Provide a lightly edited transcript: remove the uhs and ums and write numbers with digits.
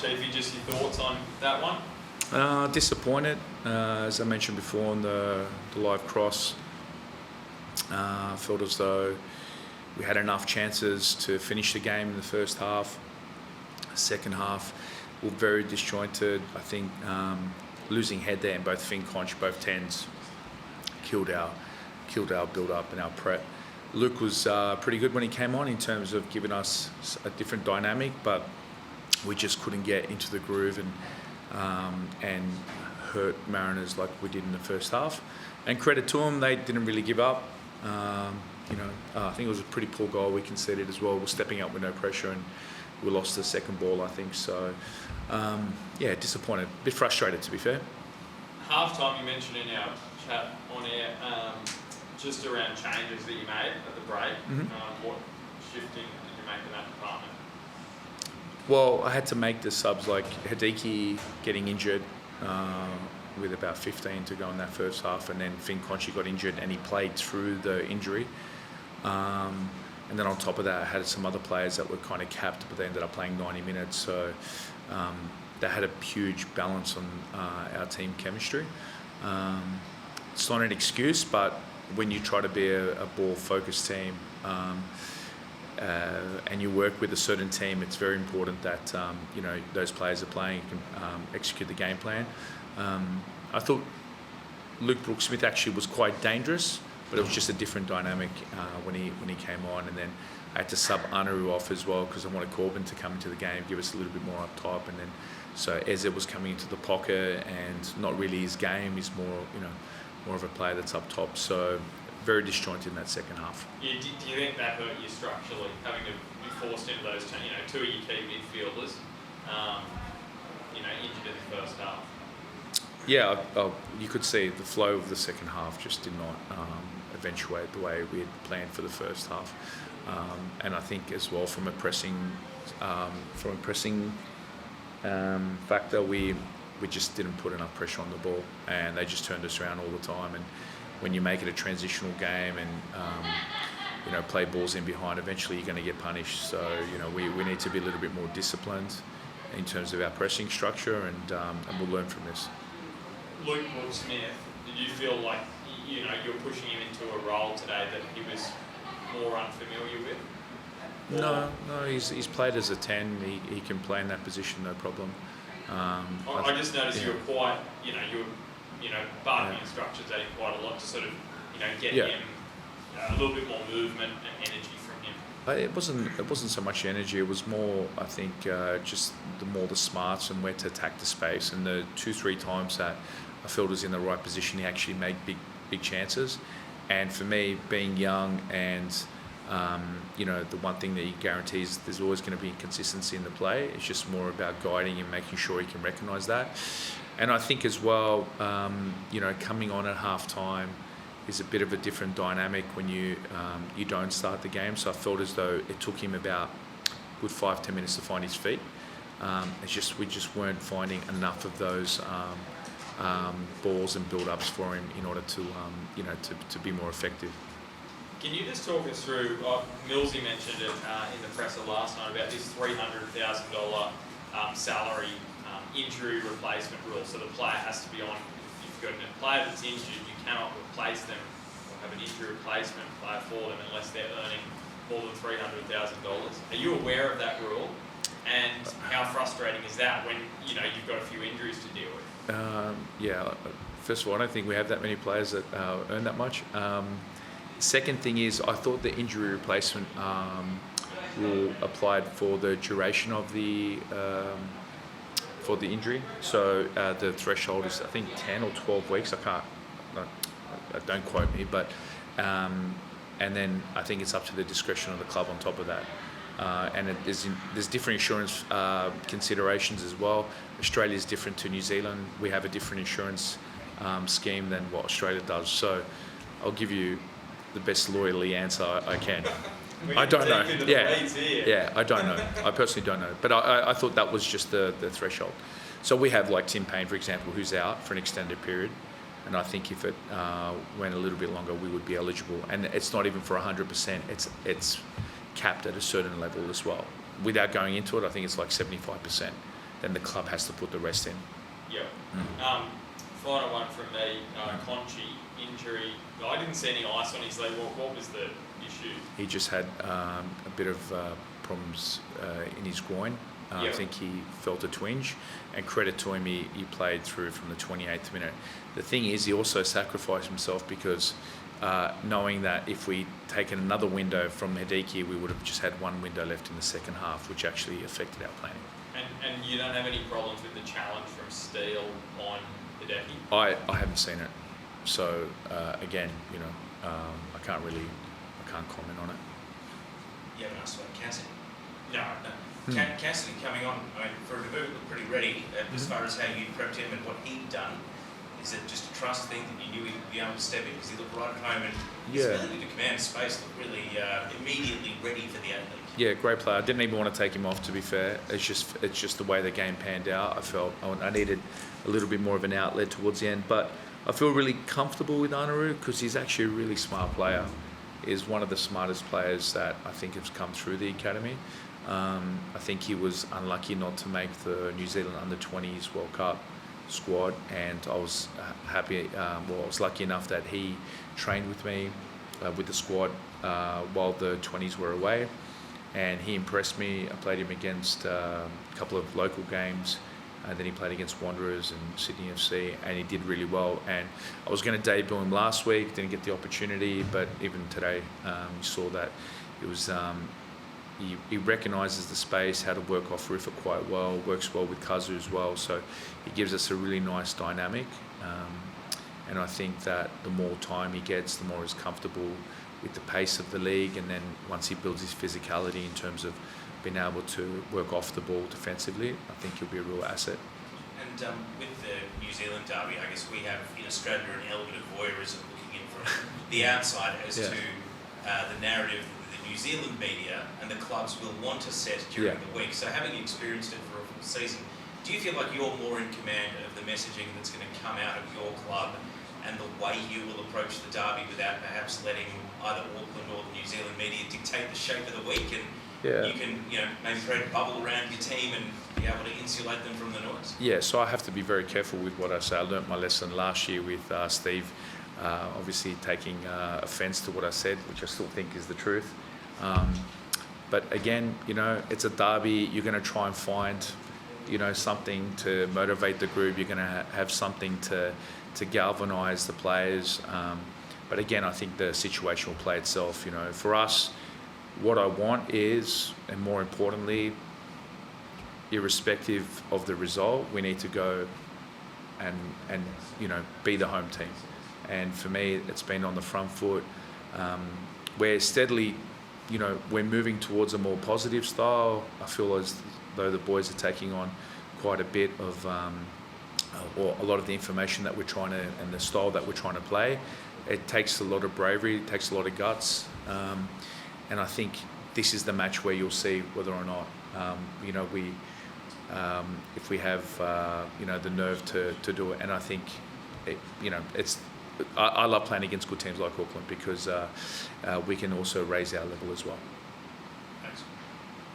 Chiefy, just your thoughts on that one? Disappointed, as I mentioned before on the live cross. Felt as though we had enough chances to finish the game in the first half. Second half, we were very disjointed. I think losing head there in both Finn Conch, both tens, killed our build-up and our prep. Luke was pretty good when he came on in terms of giving us a different dynamic, but we just couldn't get into the groove and hurt Mariners like we did in the first half. And credit to them, they didn't really give up. I think it was a pretty poor goal we conceded as well. We're stepping up with no pressure and we lost the second ball, I think. So, disappointed. A bit frustrated, to be fair. Half-time, you mentioned in our chat on air, just around changes that you made at the break. What shifting did you make in that department? Well, I had to make the subs, like Hideki getting injured with about 15 to go in that first half, and then Finn Conchi got injured and he played through the injury. And then on top of that, I had some other players that were kind of capped, but they ended up playing 90 minutes. So that had a huge balance on our team chemistry. It's not an excuse, but when you try to be a ball-focused team and you work with a certain team, it's very important that those players are playing and can execute the game plan. I thought Luke Brooks-Smith actually was quite dangerous, but it was just a different dynamic when he came on. And then I had to sub Anaru off as well because I wanted Corbin to come into the game, give us a little bit more up top. And then so Eze was coming into the pocket and not really his game. He's more of a player that's up top. So very disjointed in that second half. Yeah, do you think that hurt you structurally, having to be forced into those two of your key midfielders, injured in the first half? Yeah, you could see the flow of the second half just did not eventuate the way we had planned for the first half, and I think as well from a pressing factor, we just didn't put enough pressure on the ball, and they just turned us around all the time. And when you make it a transitional game and play balls in behind, eventually you're going to get punished. So we need to be a little bit more disciplined in terms of our pressing structure, and we'll learn from this. Luke Brooks-Smith, did you feel like you're pushing him into a role today that he was more unfamiliar with? No, he's played as a 10. He can play in that position, no problem. I just noticed you were quite, bargaining instructions at him quite a lot to sort of, get him a little bit more movement and energy from him. It wasn't so much energy. It was more, I think, just the smarts and where to attack the space. And the 2-3 times that I felt was in the right position, he actually made big chances. And for me, being young and the one thing that he guarantees, there's always going to be consistency in the play. It's just more about guiding and making sure he can recognise that. And I think as well, coming on at half time is a bit of a different dynamic when you don't start the game. So I felt as though it took him about a good 5-10 minutes to find his feet. We just weren't finding enough of those balls and build-ups for him in order to be more effective. Can you just talk us through, Millsy mentioned it in the presser last night about this $300,000 salary injury replacement rule. So the player has to be on, if you've got a player that's injured, you cannot replace them or have an injury replacement player for them unless they're earning more than $300,000. Are you aware of that rule? And how frustrating is that when you've got a few injuries to deal with? First of all, I don't think we have that many players that earn that much. Second thing is, I thought the injury replacement rule applied for the duration of the injury. So the threshold is, I think, 10 or 12 weeks. Don't quote me, but and then I think it's up to the discretion of the club on top of that. And there's different insurance considerations as well. Australia is different to New Zealand. We have a different insurance scheme than what Australia does. So I'll give you the best lawyerly answer I can. I don't know. I don't know. I personally don't know. But I thought that was just the threshold. So we have like Tim Payne, for example, who's out for an extended period. And I think if it went a little bit longer, we would be eligible. And it's not even for 100%. It's capped at a certain level as well. Without going into it, I think it's like 75%. then the club has to put the rest in. Yep. Final one from me. Conchi injury. I didn't see any ice on his leg. What was the issue? He just had a bit of problems in his groin. I think he felt a twinge, and credit to him, he played through from the 28th minute. The thing is, he also sacrificed himself because knowing that if we taken another window from Hideki, we would have just had one window left in the second half, which actually affected our planning. And you don't have any problems with the challenge from Steele on Hideki? I haven't seen it, so again, I can't comment on it. You haven't asked about Cassidy? No. Cassidy coming on, for a debut, looked pretty ready as far as how you prepped him and what he'd done. Is it just a trust thing that you knew he'd be able to step in because he looked right at home and his ability to command space looked really immediately ready for the ALeague? Yeah, great player. I didn't even want to take him off, to be fair. It's just the way the game panned out. I felt I needed a little bit more of an outlet towards the end, but I feel really comfortable with Anaru because he's actually a really smart player. He's one of the smartest players that I think has come through the academy. I think he was unlucky not to make the New Zealand under-20s World Cup squad, and I was happy. I was lucky enough that he trained with me with the squad while the 20s were away, and he impressed me. I played him against a couple of local games, and then he played against Wanderers and Sydney FC, and he did really well. And I was going to debut him last week, didn't get the opportunity, but even today, you saw that it was. He recognises the space, how to work off Riffa quite well, works well with Kazu as well, so he gives us a really nice dynamic, and I think that the more time he gets, the more he's comfortable with the pace of the league, and then once he builds his physicality in terms of being able to work off the ball defensively, I think he'll be a real asset. And with the New Zealand derby, I guess we have in Australia an element of voyeurism looking in from the outside as to the narrative New Zealand media and the clubs will want to set during the week. So having experienced it for a full season, do you feel like you're more in command of the messaging that's going to come out of your club and the way you will approach the derby without perhaps letting either Auckland or the New Zealand media dictate the shape of the week, and you can maybe create a bubble around your team and be able to insulate them from the noise? Yeah, so I have to be very careful with what I say. I learnt my lesson last year with Steve, obviously taking offence to what I said, which I still think is the truth. But again, it's a derby. You're going to try and find, something to motivate the group. You're going to have something to galvanise the players. But again, I think the situation will play itself. For us, what I want is, and more importantly, irrespective of the result, we need to go and be the home team. And for me, it's been on the front foot. We're steadily. We're moving towards a more positive style. I feel as though the boys are taking on quite a bit of, or a lot of the information that we're trying to, and the style that we're trying to play. It takes a lot of bravery, it takes a lot of guts, and I think this is the match where you'll see whether or not, if we have, the nerve to do it. And I think, I love playing against good teams like Auckland because we can also raise our level as well.